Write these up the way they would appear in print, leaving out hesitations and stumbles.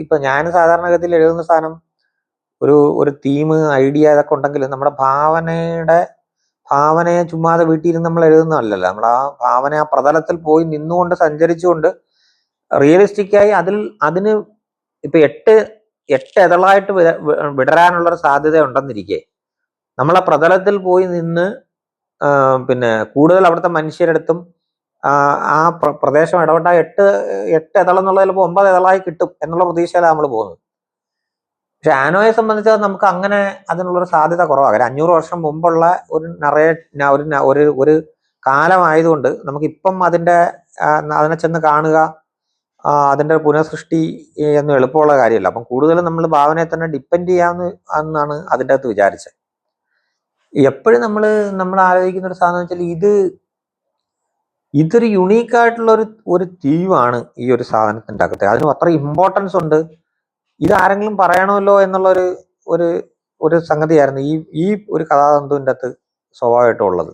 ഇപ്പൊ ഞാൻ സാധാരണഗതിയിൽ എഴുതുന്ന സാധനം ഒരു തീം, ഐഡിയ ഇതൊക്കെ ഉണ്ടെങ്കിലും നമ്മുടെ ഭാവനയെ ചുമ്മാതെ വീട്ടിൽ ഇരുന്ന് നമ്മൾ എഴുതുന്നതല്ലല്ലോ. നമ്മൾ ആ ഭാവന ആ പ്രതലത്തിൽ പോയി നിന്നുകൊണ്ട് സഞ്ചരിച്ചുകൊണ്ട് റിയലിസ്റ്റിക്കായി അതിന് ഇപ്പൊ എട്ട് എതളായിട്ട് വിടരാനുള്ളൊരു സാധ്യത ഉണ്ടെന്നിരിക്കെ നമ്മളെ പ്രതലത്തിൽ പോയി നിന്ന് പിന്നെ കൂടുതൽ അവിടുത്തെ മനുഷ്യരടുത്തും ആ പ്രദേശം ഇടപെട്ട എട്ട് എതളം എന്നുള്ളത് ചിലപ്പോൾ 9 എതളായി കിട്ടും എന്നുള്ള പ്രതീക്ഷയിലാണ് നമ്മൾ പോകുന്നത്. പക്ഷെ ആനോയെ സംബന്ധിച്ച് നമുക്ക് അങ്ങനെ അതിനുള്ളൊരു സാധ്യത കുറവാണ്. 500 വർഷം മുമ്പുള്ള ഒരു കാലമായതുകൊണ്ട് നമുക്കിപ്പം അതിനെ ചെന്ന് കാണുക, അതിന്റെ പുനഃസൃഷ്ടി ഒന്നും എളുപ്പമുള്ള കാര്യമല്ല. അപ്പം കൂടുതലും നമ്മൾ ഭാവനയെ തന്നെ ഡിപ്പെൻഡ് ചെയ്യാമെന്നാണ് അതിൻ്റെ അകത്ത് വിചാരിച്ചത്. എപ്പോഴും നമ്മൾ ആലോചിക്കുന്ന ഒരു സാധനം വെച്ചാൽ ഇതൊരു യുണീക്കായിട്ടുള്ള ഒരു തീമാണ് ഈ ഒരു സാധനത്തിൻ്റെ അകത്ത്. അതിന് അത്ര ഇമ്പോർട്ടൻസ് ഉണ്ട്. ഇതാരെങ്കിലും പറയണമല്ലോ എന്നുള്ള ഒരു സംഗതിയായിരുന്നു ഈ ഒരു കഥാതന്തുവിൻ്റെ അകത്ത് സ്വാഭാവികമായിട്ടും ഉള്ളത്.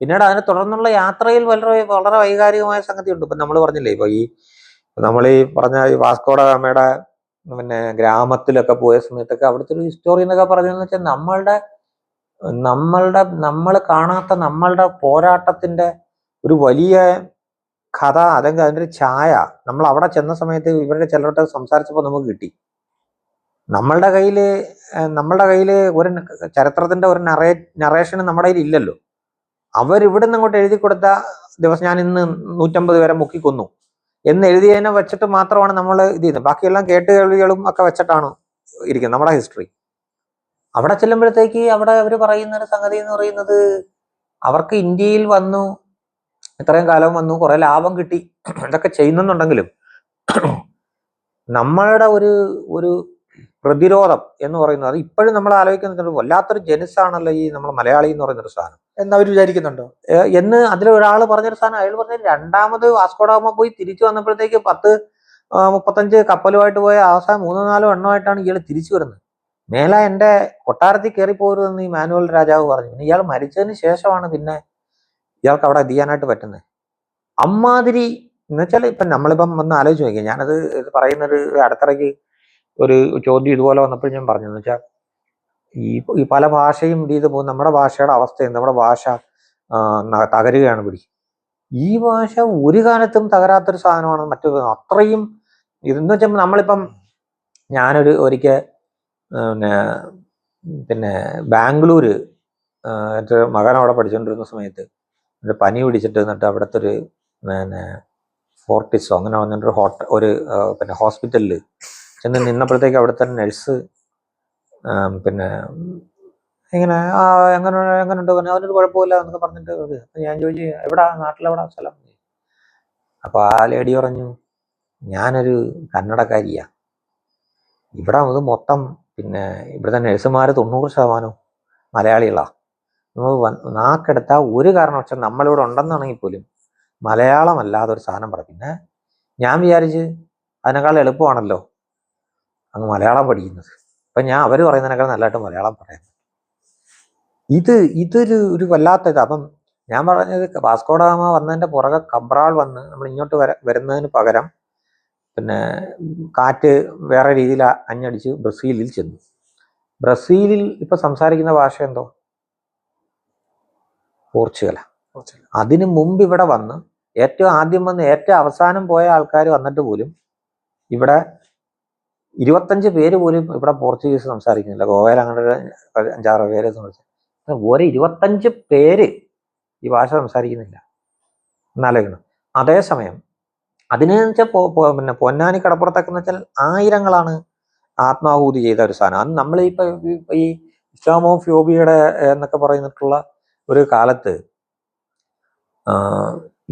പിന്നീട് അതിനെ തുടർന്നുള്ള യാത്രയിൽ വളരെ വൈകാരികമായ സംഗതിയുണ്ട്. ഇപ്പം നമ്മൾ പറഞ്ഞില്ലേ, ഇപ്പൊ നമ്മൾ പറഞ്ഞ ഈ വാസ്കോഡ ഗാമയുടെ പിന്നെ ഗ്രാമത്തിലൊക്കെ പോയ സമയത്തൊക്കെ അവിടുത്തെ ഒരു ഹിസ്റ്റോറി എന്നൊക്കെ പറഞ്ഞതെന്ന് വെച്ചാൽ നമ്മൾ കാണാത്ത നമ്മളുടെ പോരാട്ടത്തിന്റെ ഒരു വലിയ കഥ, അല്ലെങ്കിൽ അതിൻ്റെ ഒരു ഛായ നമ്മൾ അവിടെ ചെന്ന സമയത്ത് ഇവരുടെ ചിലരുടെ സംസാരിച്ചപ്പോൾ നമുക്ക് കിട്ടി. നമ്മളുടെ കയ്യില് ഒരു ചരിത്രത്തിന്റെ ഒരു നറേഷന് നമ്മുടെ കയ്യിൽ ഇല്ലല്ലോ. അവരിവിടെ നിന്ന് അങ്ങോട്ട് എഴുതി കൊടുത്ത ദിവസം ഞാൻ ഇന്ന് 150 പേരെ മുക്കിക്കൊന്നു എന്ന് എഴുതിയതിനെ വെച്ചിട്ട് മാത്രമാണ് നമ്മൾ ഇത് ചെയ്യുന്നത്. ബാക്കിയെല്ലാം കേട്ടുകേൾവികളും ഒക്കെ വെച്ചിട്ടാണ് ഇരിക്കുന്നത് നമ്മുടെ ഹിസ്റ്ററി. അവിടെ ചെല്ലുമ്പോഴത്തേക്ക് അവിടെ അവർ പറയുന്ന ഒരു സംഗതി എന്ന് പറയുന്നത്, അവർക്ക് ഇന്ത്യയിൽ വന്നു, ഇത്രയും കാലം വന്നു, കുറെ ലാഭം കിട്ടി, ഇതൊക്കെ ചെയ്യുന്നുണ്ടെങ്കിലും നമ്മളുടെ ഒരു പ്രതിരോധം എന്ന് പറയുന്നത് അത് ഇപ്പോഴും നമ്മൾ ആലോചിക്കുന്നുണ്ട്. വല്ലാത്തൊരു ജനുസാണല്ലോ ഈ നമ്മൾ മലയാളി എന്ന് പറയുന്നൊരു സാധനം എന്നവർ വിചാരിക്കുന്നുണ്ടോ എന്ന് അതിലൊരാൾ പറഞ്ഞൊരു സാധനം. അയാൾ പറഞ്ഞത് രണ്ടാമത് വാസ്കോഡഗാമ പോയി തിരിച്ചു വന്നപ്പോഴത്തേക്ക് 35 കപ്പലുമായിട്ട് പോയ അവസാനം 3-4 എണ്ണമായിട്ടാണ് ഇയാൾ തിരിച്ചു വരുന്നത്. മേല എൻ്റെ കൊട്ടാരത്തിൽ കയറി പോരുതെന്ന് ഈ മാനുവൽ രാജാവ് പറഞ്ഞു. പിന്നെ ഇയാൾ മരിച്ചതിന് ശേഷമാണ് പിന്നെ ഇയാൾക്ക് അവിടെ എത്തിയാനായിട്ട് പറ്റുന്നത്. അമ്മാതിരി എന്ന് വെച്ചാൽ ഇപ്പം നമ്മളിപ്പം ഒന്ന് ആലോചിച്ച് നോക്കിയാൽ, ഞാനത് പറയുന്നൊരു അടുത്തിടയ്ക്ക് ഒരു ചോദ്യം ഇതുപോലെ വന്നപ്പോൾ ഞാൻ പറഞ്ഞു എന്ന് വെച്ചാൽ ഈ പല ഭാഷയും ഇത് പോകും. നമ്മുടെ ഭാഷയുടെ അവസ്ഥയും നമ്മുടെ ഭാഷ തകരുകയാണ് പിടി. ഈ ഭാഷ ഒരു കാലത്തും തകരാത്തൊരു സാധനമാണ്. അത്രയും ഇതെന്ന് വെച്ചാൽ നമ്മളിപ്പം ഒരിക്കൽ പിന്നെ ബാംഗ്ലൂര് എൻ്റെ മകൻ അവിടെ പഠിച്ചുകൊണ്ടിരുന്ന സമയത്ത് ഒരു പനി പിടിച്ചിട്ട്, എന്നിട്ട് അവിടുത്തെ ഒരു ഫോർട്ടിസോ അങ്ങനെ പറഞ്ഞിട്ടൊരു പിന്നെ ഹോസ്പിറ്റലിൽ ചെന്ന് നിന്നപ്പോഴത്തേക്ക് അവിടുത്തെ നഴ്സ് പിന്നെ ഇങ്ങനെ എങ്ങനെയുണ്ട് പറഞ്ഞു. അവനൊരു കുഴപ്പമില്ല എന്നൊക്കെ പറഞ്ഞിട്ട് ഞാൻ ചോദിച്ചു, നാട്ടിലെവിടാ സ്ഥലം? അപ്പൊ ആ ലേഡി പറഞ്ഞു, ഞാനൊരു കന്നഡക്കാരിയാ, ഇവിടെ അത് മൊത്തം പിന്നെ ഇവിടുത്തെ നഴ്സുമാർ 90% മലയാളികളാണ്. നാക്കെടുത്താൽ ഒരു കാരണവശാൽ നമ്മളിവിടെ ഉണ്ടെന്നാണെങ്കിൽ പോലും മലയാളം അല്ലാതെ ഒരു സാധനം പറയും. പിന്നെ ഞാൻ വിചാരിച്ച് അതിനേക്കാൾ എളുപ്പമാണല്ലോ അങ്ങ് മലയാളം പഠിക്കുന്നത്. അപ്പം അവർ പറയുന്നതിനേക്കാൾ നല്ലതായിട്ട് മലയാളം പറയുന്നത്. ഇതൊരു വല്ലാത്ത ഇത്. അപ്പം ഞാൻ പറഞ്ഞത്, വാസ്കോഡഗാമ വന്നതിൻ്റെ പുറകെ കബ്രാൾ വന്ന് നമ്മൾ ഇങ്ങോട്ട് വരുന്നതിന് പകരം പിന്നെ കാറ്റ് വേറെ രീതിയിൽ അഞ്ഞടിച്ച് ബ്രസീലിൽ ചെന്നു. ബ്രസീലിൽ ഇപ്പൊ സംസാരിക്കുന്ന ഭാഷ എന്തോ? പോർച്ചുഗലാണ്. അതിനു മുമ്പ് ഇവിടെ വന്ന് ഏറ്റവും ആദ്യം വന്ന് ഏറ്റവും അവസാനം പോയ ആൾക്കാർ വന്നിട്ട് പോലും ഇവിടെ 25 പേര് പോലും ഇവിടെ പോർച്ചുഗീസ് സംസാരിക്കുന്നില്ല. ഗോവയിൽ അങ്ങനെ 5-6 പേര് സംസാരിക്കും. ഒരു 25 പേര് ഈ ഭാഷ സംസാരിക്കുന്നില്ല എന്നാലോചിക്കണം. അതേസമയം അതിന് വെച്ചാൽ പിന്നെ പൊന്നാനി കടപ്പുറത്തൊക്കെ എന്ന് വെച്ചാൽ ആയിരങ്ങളാണ് ആത്മാഹൂതി ചെയ്ത ഒരു സാധനം. അത് നമ്മളിപ്പോ ഈ ഇസ്ലാമോഫോബിയയുടെ എന്നൊക്കെ പറയുന്നിട്ടുള്ള ഒരു കാലത്ത്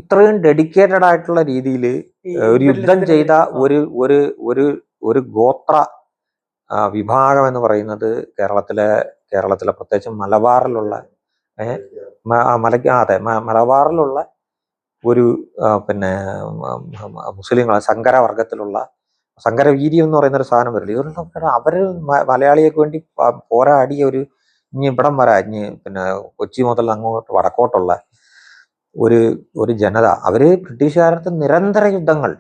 ഇത്രയും ഡെഡിക്കേറ്റഡ് ആയിട്ടുള്ള രീതിയിൽ ഒരു യുദ്ധം ചെയ്ത ഒരു ഗോത്ര വിഭാഗം എന്ന് പറയുന്നത് കേരളത്തിലെ പ്രത്യേകിച്ച് മലബാറിലുള്ള മലബാറിലുള്ള ഒരു പിന്നെ മുസ്ലിങ്ങൾ സങ്കരവർഗത്തിലുള്ള സങ്കരവീര്യം എന്ന് പറയുന്ന ഒരു സാധനം വരില്ല. അവര് മലയാളിയൊക്കെ വേണ്ടി പോരാടിയ ഇനി ഇവിടം വരെ ഇനി പിന്നെ കൊച്ചി മുതൽ അങ്ങോട്ട് വടക്കോട്ടുള്ള ഒരു ഒരു ജനത, അവര് ബ്രിട്ടീഷുകാരത്ത് നിരന്തര യുദ്ധങ്ങൾ.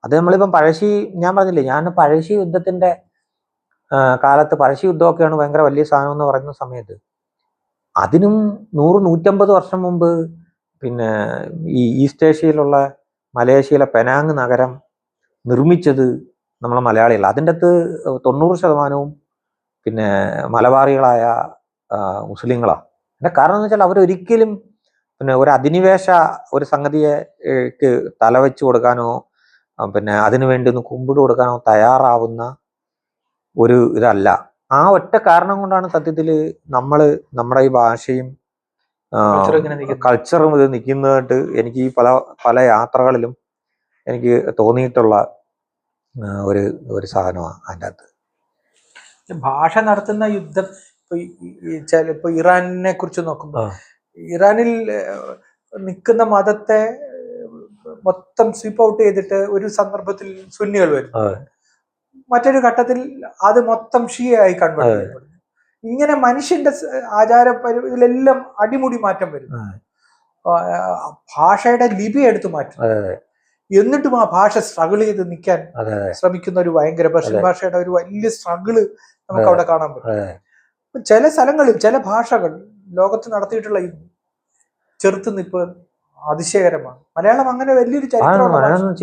അത് നമ്മളിപ്പം പഴശ്ശി, ഞാൻ പറഞ്ഞില്ലേ, ഞാൻ പഴശ്ശി യുദ്ധത്തിന്റെ കാലത്ത്, പഴശ്ശി യുദ്ധമൊക്കെയാണ് ഭയങ്കര വലിയ സാധനം എന്ന് പറയുന്ന സമയത്ത്, അതിനും 100-150 വർഷം മുമ്പ് പിന്നെ ഈ ഈസ്റ്റ് ഏഷ്യയിലുള്ള മലേഷ്യയിലെ പെനാങ് നഗരം നിർമ്മിച്ചത് നമ്മളെ മലയാളികൾ. അതിൻ്റെ അകത്ത് 90% പിന്നെ മലബാറികളായ മുസ്ലിങ്ങളാണ്. അതിന്റെ കാരണം എന്ന് വെച്ചാൽ അവരൊരിക്കലും പിന്നെ ഒരു അധിനിവേശ ഒരു സംഗതിയെ തലവെച്ച് കൊടുക്കാനോ പിന്നെ അതിനു വേണ്ടി ഒന്ന് കുമ്പിട് കൊടുക്കാനോ തയ്യാറാവുന്ന ഒരു ഇതല്ല. ആ ഒറ്റ കാരണം കൊണ്ടാണ് സത്യത്തിൽ നമ്മുടെ ഈ ഭാഷയും കൾച്ചറും ഇത് നിൽക്കുന്നതായിട്ട് എനിക്ക് ഈ പല പല യാത്രകളിലും എനിക്ക് തോന്നിയിട്ടുള്ള ഒരു ഒരു സാധനമാണ് അതിൻ്റെ അകത്ത്. ഭാഷ നടത്തുന്ന യുദ്ധം ഇപ്പൊ ഇറാനെ കുറിച്ച് നോക്കുമ്പോൾ, ഇറാനിൽ നിൽക്കുന്ന മതത്തെ മൊത്തം സ്വീപ്പ് ഔട്ട് ചെയ്തിട്ട് ഒരു സന്ദർഭത്തിൽ സുന്നികൾ വരുന്നു, മറ്റൊരു ഘട്ടത്തിൽ അത് മൊത്തം ഷിയയായി കൺവേർട്ട് ചെയ്യപ്പെടുന്നു. ഇങ്ങനെ മനുഷ്യന്റെ ഇതിലെല്ലാം അടിമുടി മാറ്റം വരുന്നു. ഭാഷയുടെ ലിപി എടുത്തു മാറ്റും. എന്നിട്ടും ആ ഭാഷ സ്ട്രഗിൾ ചെയ്ത് നിൽക്കാൻ ശ്രമിക്കുന്ന ഒരു ഭയങ്കര പേർഷ്യൻ ഭാഷയുടെ ഒരു വലിയ സ്ട്രഗിള് നമുക്ക് അവിടെ കാണാൻ പറ്റും. ചില സ്ഥലങ്ങളിൽ ചില ഭാഷകൾ ലോകത്ത് നടത്തിയിട്ടുള്ള ചെറുത്തുനിൽപ്പ് അതിശയകരമാണ്. മലയാളം അങ്ങനെ വലിയൊരു ചരിത്രമാണ്.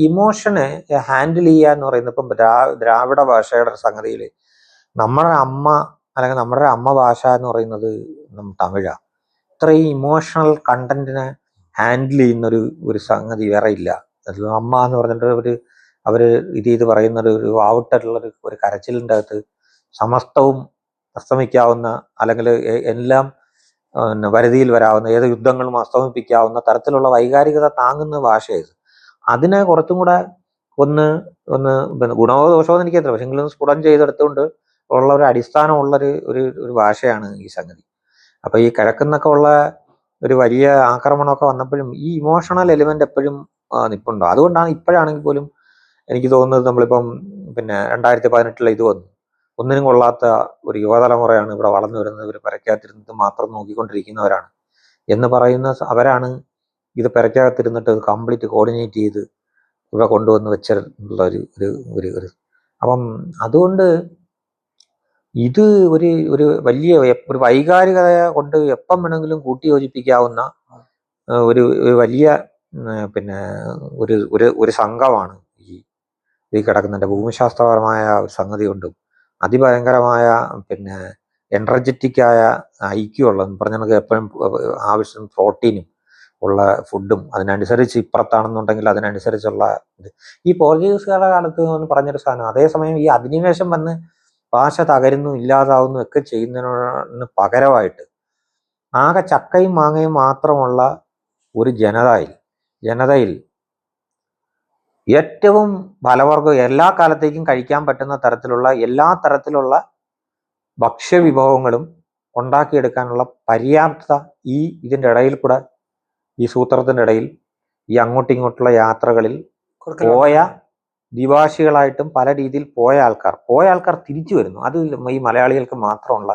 ഇമോഷനെ ഹാൻഡിൽ ചെയ്യുക എന്ന് പറയുന്നത് ഇപ്പം ദ്രാവിഡ ഭാഷയുടെ സംഗതിയിൽ നമ്മുടെ അമ്മ അല്ലെങ്കിൽ നമ്മുടെ അമ്മ ഭാഷ എന്ന് പറയുന്നത് തമിഴാണ്. ഇത്രയും ഇമോഷണൽ കണ്ടന്റിനെ ഹാൻഡിൽ ചെയ്യുന്ന ഒരു സംഗതി വേറെ ഇല്ല. അമ്മ എന്ന് പറഞ്ഞിട്ട് അവര് ഇത് പറയുന്നത് ഒരു ആവട്ടുള്ള ഒരു കരച്ചിലിൻ്റെ അകത്ത് സമസ്തവും അസ്തമിക്കാവുന്ന, അല്ലെങ്കിൽ എല്ലാം വരുതിയിൽ വരാവുന്ന, ഏത് യുദ്ധങ്ങളും അസ്തമിപ്പിക്കാവുന്ന തരത്തിലുള്ള വൈകാരികത താങ്ങുന്ന ഭാഷയത്. അതിനെ കുറച്ചും കൂടെ ഒന്ന് ഗുണമോ ദോഷമോ എന്ന് എനിക്കറിയില്ല, പക്ഷെ എങ്കിലും സ്ഫുടം ചെയ്തെടുത്തുകൊണ്ട് ഉള്ള ഒരു അടിസ്ഥാനമുള്ളൊരു ഒരു ഭാഷയാണ് ഈ സംഗതി. അപ്പൊ ഈ കിഴക്കുന്നൊക്കെ ഉള്ള ഒരു വലിയ ആക്രമണമൊക്കെ വന്നപ്പോഴും ഈ ഇമോഷണൽ എലിമെന്റ് എപ്പോഴും നിൽപ്പുണ്ടോ. അതുകൊണ്ടാണ് ഇപ്പോഴാണെങ്കിൽ പോലും എനിക്ക് തോന്നുന്നത് നമ്മളിപ്പം പിന്നെ 2018 ഇത് വന്നു, ഒന്നിനും കൊള്ളാത്ത ഒരു യുവതലമുറയാണ് ഇവിടെ വളർന്നു വരുന്നത്, ഇവർ പെരയ്ക്കകത്തിരുന്നിട്ട് മാത്രം നോക്കിക്കൊണ്ടിരിക്കുന്നവരാണ് എന്ന് പറയുന്ന അവരാണ് ഇത് പെരയ്ക്കകത്തിരുന്നിട്ട് ഇത് കംപ്ലീറ്റ് കോർഡിനേറ്റ് ചെയ്ത് ഇവിടെ കൊണ്ടുവന്ന് വെച്ചിട്ടുള്ള ഒരു അപ്പം അതുകൊണ്ട് ഇത് ഒരു വലിയ ഒരു വൈകാരികതയെ കൊണ്ട് എപ്പം വേണമെങ്കിലും കൂട്ടിയോജിപ്പിക്കാവുന്ന ഒരു വലിയ പിന്നെ ഒരു സംഘമാണ് ഈ കിടക്കുന്നതിൻ്റെ ഭൂമിശാസ്ത്രപരമായ സംഗതി കൊണ്ടും അതിഭയങ്കരമായ പിന്നെ എനർജറ്റിക്കായ ഐക്യമുള്ള പറഞ്ഞ നമുക്ക് എപ്പോഴും ആവശ്യം പ്രോട്ടീനും ഉള്ള ഫുഡും അതിനനുസരിച്ച് ഇപ്പുറത്താണെന്നുണ്ടെങ്കിൽ അതിനനുസരിച്ചുള്ള ഇത്. ഈ പോർച്ചുഗീസുകാരുടെ കാലത്ത് എന്ന് പറഞ്ഞൊരു സാധനം, അതേസമയം ഈ അധിനിവേശം വന്ന് ഭാഷ തകരുന്നു ഇല്ലാതാവുന്നു ഒക്കെ ചെയ്യുന്നതിന് പകരമായിട്ട് ആകെ ചക്കയും മാങ്ങയും മാത്രമുള്ള ഒരു ജനതയിൽ ഏറ്റവും ഫലവർഗ്ഗം എല്ലാ കാലത്തേക്കും കഴിക്കാൻ പറ്റുന്ന തരത്തിലുള്ള എല്ലാ തരത്തിലുള്ള ഭക്ഷ്യവിഭവങ്ങളും ഉണ്ടാക്കിയെടുക്കാനുള്ള പര്യാപ്തത ഇതിൻ്റെ ഇടയിൽ കൂടെ, ഈ സൂത്രത്തിൻ്റെ ഇടയിൽ ഈ അങ്ങോട്ടും ഇങ്ങോട്ടുള്ള യാത്രകളിൽ പോയ ദ്വിഭാഷികളായിട്ടും പല രീതിയിൽ പോയ ആൾക്കാർ തിരിച്ചു വരുന്നു. അത് ഈ മലയാളികൾക്ക് മാത്രമുള്ള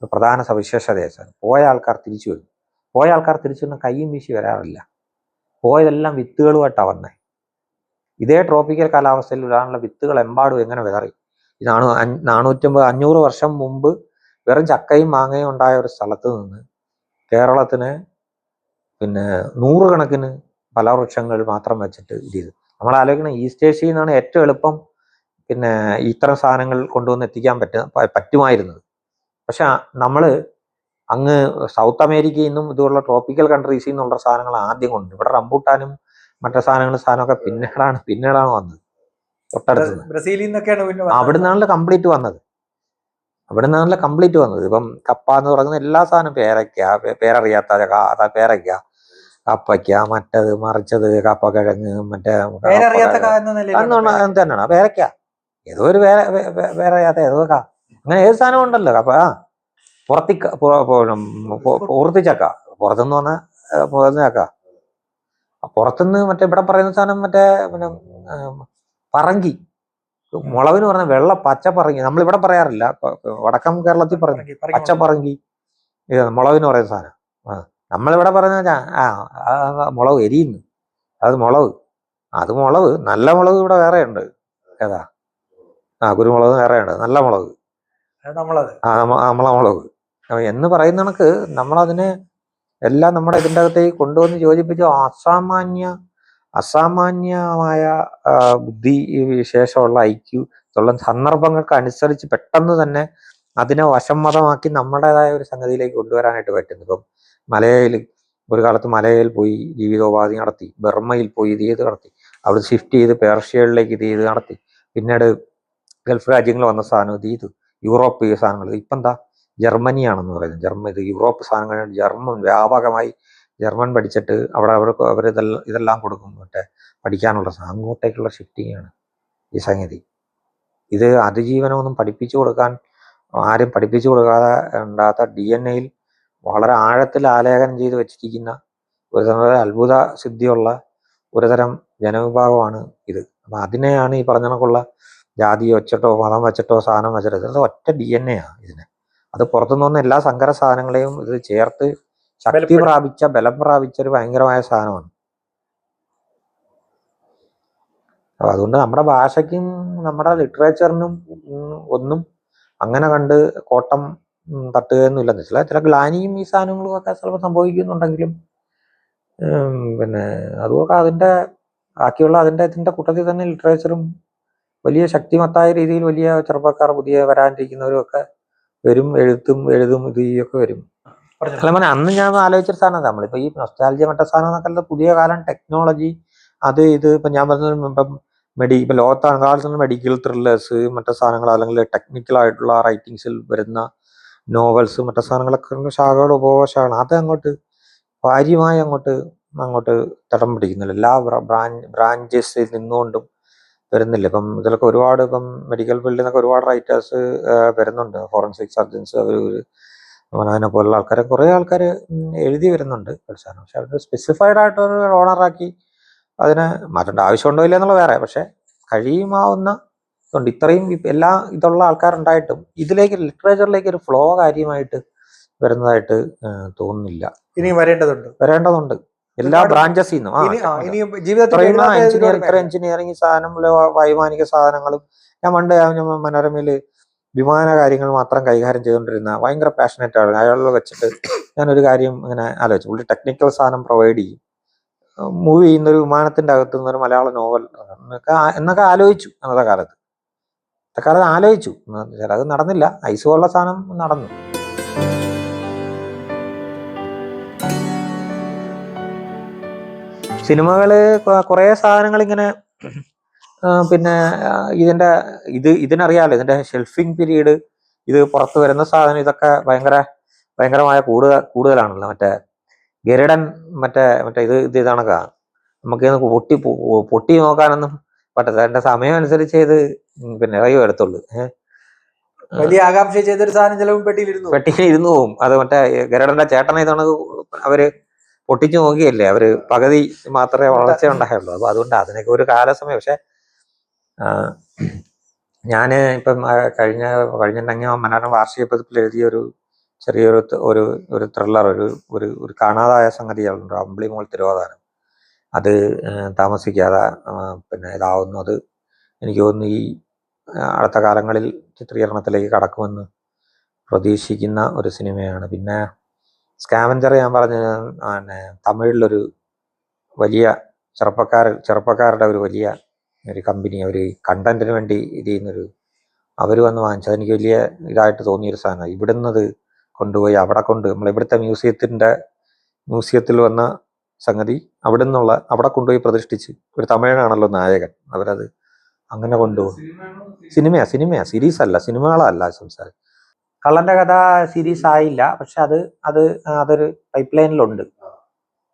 ഒരു പ്രധാന സവിശേഷതയാണ്. പോയ ആൾക്കാർ തിരിച്ചു വരുന്നു. പോയ ആൾക്കാർ തിരിച്ചു വന്ന് കയ്യും വീശി വരാറില്ല. പോയതെല്ലാം വിത്തുകളുമായിട്ടാണ് വന്നത്. ഇതേ ട്രോപ്പിക്കൽ കാലാവസ്ഥയിൽ വരാനുള്ള വിത്തുകൾ എമ്പാടും എങ്ങനെ വിതറി. 450-500 വർഷം മുമ്പ് വെറും ചക്കയും മാങ്ങയും ഉണ്ടായ ഒരു സ്ഥലത്ത് നിന്ന് കേരളത്തിന് പിന്നെ 100 കണക്കിന് ഫലവൃക്ഷങ്ങൾ മാത്രം വെച്ചിട്ട് ഇത് നമ്മൾ ആലോചിക്കണം. ഈസ്റ്റ് ഏഷ്യയിൽ നിന്നാണ് ഏറ്റവും എളുപ്പം പിന്നെ ഇത്തരം സാധനങ്ങൾ കൊണ്ടുവന്ന് എത്തിക്കാൻ പറ്റുമായിരുന്നത്. പക്ഷെ നമ്മൾ അങ്ങ് സൗത്ത് അമേരിക്കയിൽ നിന്നും ഇതുപോലുള്ള ട്രോപ്പിക്കൽ കൺട്രീസിൽ നിന്നുള്ള സാധനങ്ങൾ ആദ്യം കൊണ്ട് ഇവിടെ റംബൂട്ടാനും മറ്റു സാധനമൊക്കെ പിന്നീടാണ് വന്നത്. തൊട്ടടുത്ത് ബ്രസീലിൽ നിന്നൊക്കെയാണ് അവിടെ നിന്നാണല്ലോ കംപ്ലീറ്റ് വന്നത്. ഇപ്പം കപ്പ എന്ന് പറയുന്ന എല്ലാ സാധനവും പേരറിയാത്ത പേരയ്ക്ക, കപ്പയ്ക്ക, മറ്റത് മറിച്ചത്, കപ്പക്കിഴങ്ങ്, മറ്റേ തന്നെയാണ് പേരയ്ക്ക, ഏതോ ഒരു പേരറിയാത്ത ഏതോ അങ്ങനെ ഏത് സാധനം ഉണ്ടല്ലോ. കപ്പ പൂർത്തിച്ചക്ക, പുറത്തുനിന്ന് വന്ന ചക്ക, പുറത്തുനിന്ന് മറ്റേ ഇവിടെ പറയുന്ന സാധനം മറ്റേ പിന്നെ പറങ്കി, മുളവിന് പറഞ്ഞ വെള്ള പച്ചപ്പറങ്കി, നമ്മളിവിടെ പറയാറില്ല, വടക്കം കേരളത്തിൽ പറഞ്ഞു പച്ചപ്പറങ്കി, ഇത് മുളവിന് പറയുന്ന സാധനം. നമ്മളിവിടെ പറയുന്ന മുളക് എരിയുന്നു, അത് മുളക്. അത് മുളക്, നല്ല മുളക് ഇവിടെ വേറെ ഉണ്ട്. ഏതാ? കുരുമുളക് വേറെ ഉണ്ട്, നല്ല മുളക്, നമ്മളെ മുളക് എന്ന് പറയുന്ന കണക്ക് നമ്മളതിനെ എല്ലാം നമ്മുടെ ഇതിൻ്റെ അകത്തേക്ക് കൊണ്ടുവന്ന് യോജിപ്പിച്ച് അസാമാന്യമായ ബുദ്ധി വിശേഷമുള്ള ഐക്യു ഉള്ള സന്ദർഭങ്ങൾക്ക് അനുസരിച്ച് പെട്ടെന്ന് തന്നെ അതിനെ വശംവദമാക്കി നമ്മുടേതായ ഒരു സംഗതിയിലേക്ക് കൊണ്ടുവരാനായിട്ട് പറ്റുന്നു. ഇപ്പം മലയിൽ ഒരു കാലത്ത് മലയിൽ പോയി ജീവിതോപാധി നടത്തി, ബർമ്മയിൽ പോയി ഇത് ചെയ്ത് നടത്തി, അവിടെ ഷിഫ്റ്റ് ചെയ്ത് പേർഷ്യകളിലേക്ക് ഇത് ചെയ്ത് നടത്തി, പിന്നീട് ഗൾഫ് രാജ്യങ്ങൾ വന്ന സാധനം ഇത് ചെയ്തു, യൂറോപ്പ് സാധനങ്ങൾ. ഇപ്പം എന്താ ജർമ്മനിയാണെന്ന് പറയുന്നത്. ഇത് യൂറോപ്പ് സാധനങ്ങൾ, ജർമ്മൻ വ്യാപകമായി ജർമ്മൻ പഠിച്ചിട്ട് ഇതെല്ലാം കൊടുക്കും, മറ്റേ പഠിക്കാനുള്ള അങ്ങോട്ടേക്കുള്ള ഷിഫ്റ്റിംഗ് ആണ് ഈ സംഗതി. ഇത് അതിജീവനമൊന്നും ആരും പഠിപ്പിച്ചു കൊടുക്കാതെ ഉണ്ടാത്ത DNA-യിൽ വളരെ ആഴത്തിൽ ആലേഖനം ചെയ്ത് വെച്ചിരിക്കുന്ന ഒരുതരം അത്ഭുത സിദ്ധിയുള്ള ഒരുതരം ജനവിഭാഗമാണ് ഇത്. അപ്പം അതിനെയാണ് ഈ പറഞ്ഞ കണക്കുള്ള ജാതി വെച്ചിട്ടോ മതം വെച്ചിട്ടോ സാധനം വെച്ചിട്ടോ, ഇത് ഒറ്റ DNA ആണ് ഇതിന്. അത് പുറത്തുനിന്ന് വന്ന എല്ലാ സങ്കര സാധനങ്ങളെയും ഇത് ചേർത്ത് ശക്തി പ്രാപിച്ച, ബലം പ്രാപിച്ച ഒരു ഭയങ്കരമായ സാധനമാണ്. അപ്പൊ അതുകൊണ്ട് നമ്മുടെ ഭാഷയ്ക്കും നമ്മുടെ ലിറ്ററേച്ചറിനും ഒന്നും അങ്ങനെ കണ്ട് കോട്ടം തട്ടുകയൊന്നുമില്ലെന്ന് വെച്ചാൽ ചില ഗ്ലാനിയും ഈ സാധനങ്ങളും ഒക്കെ ചിലപ്പോൾ സംഭവിക്കുന്നുണ്ടെങ്കിലും പിന്നെ അതുമൊക്കെ ബാക്കിയുള്ള ഇതിൻ്റെ കൂട്ടത്തിൽ തന്നെ ലിറ്ററേച്ചറും വലിയ ശക്തിമത്തായ രീതിയിൽ വലിയ ചെറുപ്പക്കാർ പുതിയ വരാനിരിക്കുന്നവരും ഒക്കെ വരും, എഴുതും ഒക്കെ വരും. അല്ല, അന്ന് ഞാൻ ആലോചിച്ചൊരു സാധനം, നമ്മളിപ്പോൾ ഈ നൊസ്റ്റാൾജിയ മറ്റ സാധനം എന്നൊക്കെ പുതിയ കാലം ടെക്നോളജി അത് ഇത് ഇപ്പം ഞാൻ പറഞ്ഞത് ഇപ്പം ഇപ്പം ലോകത്താണ് കാലത്തുള്ള മെഡിക്കൽ ത്രില്ലേഴ്സ് മറ്റു സാധനങ്ങൾ, അല്ലെങ്കിൽ ടെക്നിക്കലായിട്ടുള്ള റൈറ്റിങ്സിൽ വരുന്ന നോവൽസ് മറ്റു സാധനങ്ങളൊക്കെ ശാഖകൾ ഉപശാഖകൾ അത് അങ്ങോട്ട് കാര്യമായി അങ്ങോട്ട് തടം പിടിക്കുന്നില്ല. എല്ലാ ബ്രാഞ്ചസിൽ നിന്നുകൊണ്ടും വരുന്നില്ല. ഇപ്പം ഇതിലൊക്കെ ഒരുപാട് ഇപ്പം മെഡിക്കൽ ഫീൽഡിൽ നിന്നൊക്കെ ഒരുപാട് റൈറ്റേഴ്സ് വരുന്നുണ്ട്, ഫോറൻസിക് സർജൻസ്, അതിനെ പോലുള്ള ആൾക്കാരെ കുറേ ആൾക്കാർ എഴുതി വരുന്നുണ്ട് സാധനം. പക്ഷെ അവർ സ്പെസിഫൈഡ് ആയിട്ടൊരു ഓണറാക്കി അതിനെ മാറ്റേണ്ട ആവശ്യമുണ്ടോ ഇല്ല എന്നുള്ള വേറെ. പക്ഷെ കഴിയുമാവുന്ന ഉണ്ട്. ഇത്രയും എല്ലാ ഇതുള്ള ആൾക്കാരുണ്ടായിട്ടും ഇതിലേക്ക് ലിറ്ററേച്ചറിലേക്ക് ഒരു ഫ്ലോ കാര്യമായിട്ട് വരുന്നതായിട്ട് തോന്നുന്നില്ല. ഇനി വരേണ്ടതുണ്ട് എല്ലാ ബ്രാഞ്ചസിൽ നിന്നും. എഞ്ചിനീയറിംഗ് സാധനം, വൈമാനിക സാധനങ്ങളും. ഞാൻ പണ്ട് മനോരമയിൽ വിമാന കാര്യങ്ങൾ മാത്രം കൈകാര്യം ചെയ്തുകൊണ്ടിരുന്ന ഭയങ്കര പാഷനറ്റ് ആണ്. അയാളെ വെച്ചിട്ട് ഞാനൊരു കാര്യം ഇങ്ങനെ ആലോചിച്ചു. പുള്ളി ടെക്നിക്കൽ സാധനം പ്രൊവൈഡ് ചെയ്യും, മൂവ് ചെയ്യുന്ന ഒരു വിമാനത്തിന്റെ അകത്ത് നിന്നൊരു മലയാള നോവൽ എന്നൊക്കെ ആലോചിച്ചു. അന്നത്തെ കാലത്ത് ആലോചിച്ചു. അത് നടന്നില്ല. ഐസ് പോലുള്ള സാധനം നടന്നു. സിനിമകള് കുറേ സാധനങ്ങൾ ഇങ്ങനെ പിന്നെ ഇതിനറിയാലോ, ഇതിന്റെ ഷെൽഫിംഗ് പീരീഡ്, ഇത് പുറത്തു വരുന്ന സാധനം, ഇതൊക്കെ ഭയങ്കരമായ കൂടുതലാണല്ലോ. മറ്റേ ഗരുഡൻ മറ്റേ ഇത് ഇതാണൊക്കെ നമുക്ക് പൊട്ടി നോക്കാനൊന്നും പറ്റത്തില്ല. അതിന്റെ സമയം അനുസരിച്ച് ഇത് പിന്നെ കൈ വരത്തുള്ളൂ. വലിയ ആകാംക്ഷ ചെയ്തൊരു സാധനം ചിലപ്പോൾ പെട്ടിയിലിരുന്നു പോകും. അത് മറ്റേ ഗരുഡന്റെ ചേട്ടനെ ഇതാണ് അവര് പൊട്ടിച്ചു നോക്കിയല്ലേ, അവര് പകുതി മാത്രമേ വളർച്ച ഉണ്ടായുള്ളൂ. അപ്പൊ അതുകൊണ്ട് അതിനൊക്കെ ഒരു കാലസമയം. പക്ഷെ ഞാന് ഇപ്പം കഴിഞ്ഞിട്ടുണ്ടെങ്കിൽ മനോരമ വാർഷിക പതിപ്പിൽ എഴുതിയ ഒരു ചെറിയൊരു ഒരു ത്രില്ലർ, ഒരു കാണാതായ സംഗതികളുണ്ട്, അമ്പിളിമോൾ തിരോധാനം. അത് താമസിക്കാതെ പിന്നെ ഇതാവുന്നു. അത് എനിക്ക് തോന്നുന്നു ഈ അടുത്ത കാലങ്ങളിൽ ചിത്രീകരണത്തിലേക്ക് കടക്കുമെന്ന് പ്രതീക്ഷിക്കുന്ന ഒരു സിനിമയാണ്. പിന്നെ സ്കാവഞ്ചർ ഞാൻ പറഞ്ഞ തമിഴിലൊരു വലിയ ചെറുപ്പക്കാരുടെ ഒരു വലിയ ഒരു കമ്പനി, അവർ കണ്ടന്റിന് വേണ്ടി ഇത് ചെയ്യുന്നൊരു, അവർ വന്ന് വാങ്ങിച്ചത് എനിക്ക് വലിയ ഇതായിട്ട് തോന്നിയൊരു സാധനം. ഇവിടുന്നത് കൊണ്ടുപോയി അവിടെ നമ്മൾ ഇവിടുത്തെ മ്യൂസിയത്തിൽ വന്ന സംഗതി അവിടെ കൊണ്ടുപോയി പ്രതിഷ്ഠിച്ച്, ഒരു തമിഴനാണല്ലോ നായകൻ, അവരത് അങ്ങനെ കൊണ്ടുപോകും. സിനിമയാ സീരീസ് അല്ല, സിനിമകളല്ല സംസാരം. കള്ളന്റെ കഥ സീരീസ് ആയില്ല, പക്ഷെ അതൊരു പൈപ്പ് ലൈനിലുണ്ട്.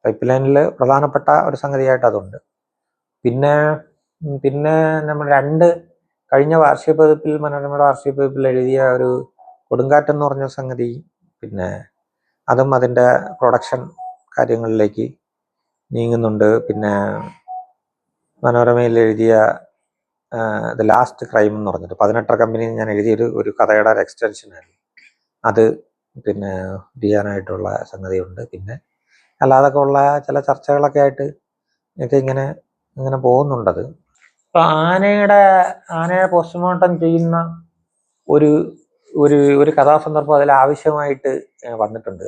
പൈപ്പ് ലൈനിൽ പ്രധാനപ്പെട്ട ഒരു സംഗതിയായിട്ട് അതുണ്ട്. പിന്നെ നമ്മൾ കഴിഞ്ഞ വാർഷിക പതിപ്പിൽ, മനോരമയുടെ വാർഷിക പതിപ്പിൽ എഴുതിയ ഒരു കൊടുങ്കാറ്റെന്ന് പറഞ്ഞ സംഗതി, പിന്നെ അതും അതിൻ്റെ പ്രൊഡക്ഷൻ കാര്യങ്ങളിലേക്ക് നീങ്ങുന്നുണ്ട്. പിന്നെ മനോരമയിൽ എഴുതിയ ദ ലാസ്റ്റ് ക്രൈം എന്ന് പറഞ്ഞിട്ട് 18 കമ്പനി ഞാൻ എഴുതിയൊരു ഒരു കഥയുടെ ഒരു എക്സ്റ്റൻഷനായിരുന്നു. അത് പിന്നെ ചെയ്യാനായിട്ടുള്ള സംഗതിയുണ്ട്. പിന്നെ അല്ലാതൊക്കെ ഉള്ള ചില ചർച്ചകളൊക്കെ ആയിട്ട് ഒക്കെ ഇങ്ങനെ ഇങ്ങനെ പോകുന്നുണ്ടത്. ഇപ്പം ആനയെ പോസ്റ്റ്മോർട്ടം ചെയ്യുന്ന ഒരു ഒരു ഒരു കഥാസന്ദർഭം അതിൽ ആവശ്യമായിട്ട് വന്നിട്ടുണ്ട്.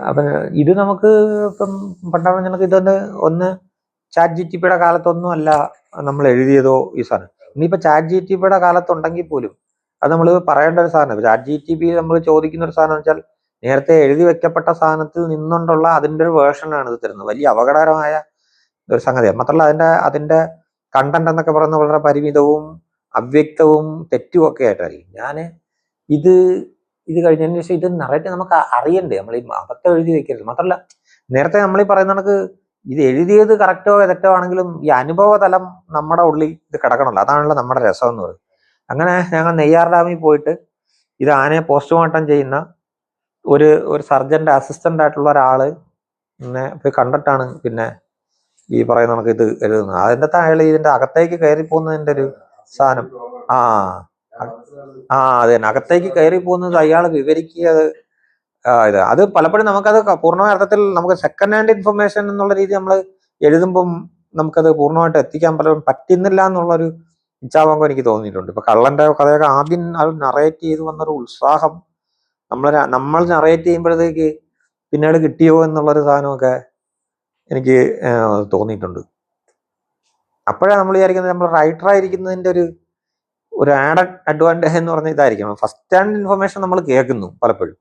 അപ്പം ഇത് നമുക്ക് ഇപ്പം പണ്ടാണ് ഞങ്ങൾക്ക് ഇതൊന്ന് ഒന്ന് ചാറ്റ് GTPയുടെ കാലത്തൊന്നും അല്ല നമ്മൾ എഴുതിയതോ ഈ സാധനം. ഇനിയിപ്പോൾ ചാറ്റ് GTPയുടെ കാലത്തുണ്ടെങ്കിൽ പോലും അത് നമ്മൾ പറയേണ്ട ഒരു സാധനം. ചാറ്റ് GTP നമ്മൾ ചോദിക്കുന്ന ഒരു സാധനം വെച്ചാൽ നേരത്തെ എഴുതി വെക്കപ്പെട്ട സാധനത്തിൽ നിന്നുകൊണ്ടുള്ള അതിൻ്റെ ഒരു വേർഷനാണ് ഇത് തരുന്നത്. വലിയ അപകടകരമായ ഒരു സംഗതിയാണ്. മാത്രമല്ല അതിൻ്റെ കണ്ടന്റ് എന്നൊക്കെ പറയുന്നത് വളരെ പരിമിതവും അവ്യക്തവും തെറ്റും ഒക്കെ ആയിട്ടായിരിക്കും. ഞാൻ ഇത് കഴിഞ്ഞതിന് ശേഷം ഇത് നിറയെ നമുക്ക് അറിയണ്ടേ, നമ്മൾ ഈ അബദ്ധം എഴുതി വെക്കരുത്. മാത്രമല്ല നേരത്തെ നമ്മൾ ഈ പറയുന്ന കണക്ക് ഇത് എഴുതിയത് കറക്റ്റോ തെറ്റോ ആണെങ്കിലും ഈ അനുഭവതലം നമ്മുടെ ഉള്ളിൽ ഇത് കിടക്കണമല്ലോ, അതാണല്ലോ നമ്മുടെ രസം എന്ന് പറയുന്നത്. അങ്ങനെ ഞങ്ങൾ നെയ്യാർ ഡാമിൽ പോയിട്ട് ഇത് ആനയെ പോസ്റ്റ്മോർട്ടം ചെയ്യുന്ന ഒരു സർജന്റെ അസിസ്റ്റന്റ് ആയിട്ടുള്ള ഒരാള് പോയി കണ്ടിട്ടാണ് പിന്നെ ഈ പറയുന്ന നമുക്ക് ഇത് എഴുതുന്നത്. അതിൻ്റെ അയാൾ ഇതിന്റെ അകത്തേക്ക് കയറി പോകുന്നതിന്റെ ഒരു സാധനം അത് തന്നെ, അകത്തേക്ക് കയറി പോകുന്നത് അയാൾ വിവരിക്കുക. അത് പലപ്പോഴും നമുക്കത് പൂർണ്ണമായ അർത്ഥത്തിൽ നമുക്ക് സെക്കൻഡ് ഹാൻഡ് ഇൻഫർമേഷൻ എന്നുള്ള രീതി നമ്മൾ എഴുതുമ്പം നമുക്കത് പൂർണ്ണമായിട്ട് എത്തിക്കാൻ പലരും പറ്റുന്നില്ല എന്നുള്ളൊരു ഇച്ഛാഭംഗം എനിക്ക് തോന്നിയിട്ടുണ്ട്. ഇപ്പൊ കള്ളന്റെ കഥയൊക്കെ ആദ്യം അത് നറേറ്റ് ചെയ്ത് വന്നൊരു ഉത്സാഹം നമ്മൾ നറേറ്റ് ചെയ്യുമ്പോഴത്തേക്ക് പിന്നീട് കിട്ടിയോ എന്നുള്ളൊരു സാധനമൊക്കെ എനിക്ക് തോന്നിയിട്ടുണ്ട്. അപ്പോഴാണ് നമ്മൾ വിചാരിക്കുന്നത് നമ്മൾ റൈറ്റർ ആയിരിക്കുന്നതിൻ്റെ ഒരു ആഡഡ് അഡ്വാൻറ്റേജ് എന്ന് പറഞ്ഞ ഇതായിരിക്കണം. ഫസ്റ്റ് ഹാൻഡ് ഇൻഫർമേഷൻ നമ്മൾ കേൾക്കുന്നു പലപ്പോഴും.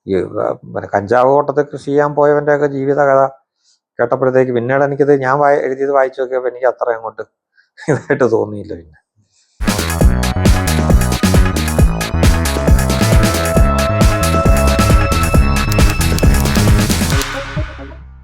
ഈ കഞ്ചാവ് തോട്ടത്തിൽ കൃഷി ചെയ്യാൻ പോയവൻ്റെ ഒക്കെ ജീവിത കഥ കേട്ടപ്പോഴത്തേക്ക് പിന്നീട് എനിക്കിത് ഞാൻ എഴുതിയത് വായിച്ചു നോക്കിയപ്പോൾ എനിക്ക് അത്ര അങ്ങോട്ട് ഇതായിട്ട് തോന്നിയില്ല. പിന്നെ